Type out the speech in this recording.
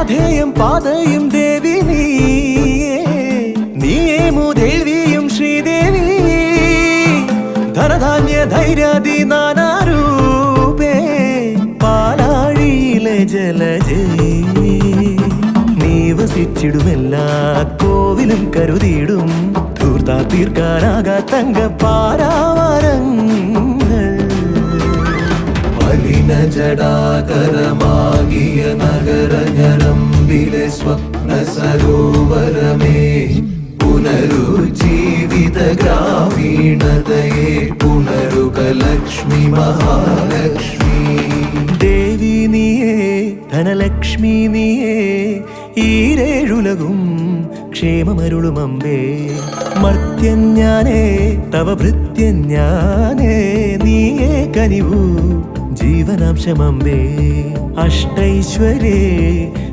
പാധേയം പാതയും ദേവി നീയേ മൂദേവിയും ശ്രീദേവി ധനധാന്യ ധൈര്യാദി നാനാരൂപേ പാലാഴിയിലെ ജലജേ നീ വസിച്ചിടുമെല്ലാ കോവിലും കരുതിയിടും ധൂർത്താ തീർക്കാനാകാ തങ്കപ്പാരാവാരങ്ങൾ മലിന ജടാകരമാകിയ നഗരഞരമ്പിലെ സ്വപ്ന സരോവരമേ പുനരുജ്ജീവിത ഗ്രാമീണതയെ പുനരുക ലക്ഷ്മി മഹാലക്ഷ്മി ദേവി നീയേ ധനലക്ഷ്മി നീയേ ഈരേഴുലകും ക്ഷേമമരുളുമമ്പേ മർത്യൻ ഞാനേ തവ ഭൃത്യൻ ഞാനേ നീയേ കനിവൂ ജീവനാംശമമ്പേ അഷ്ടൈശ്വര്യേ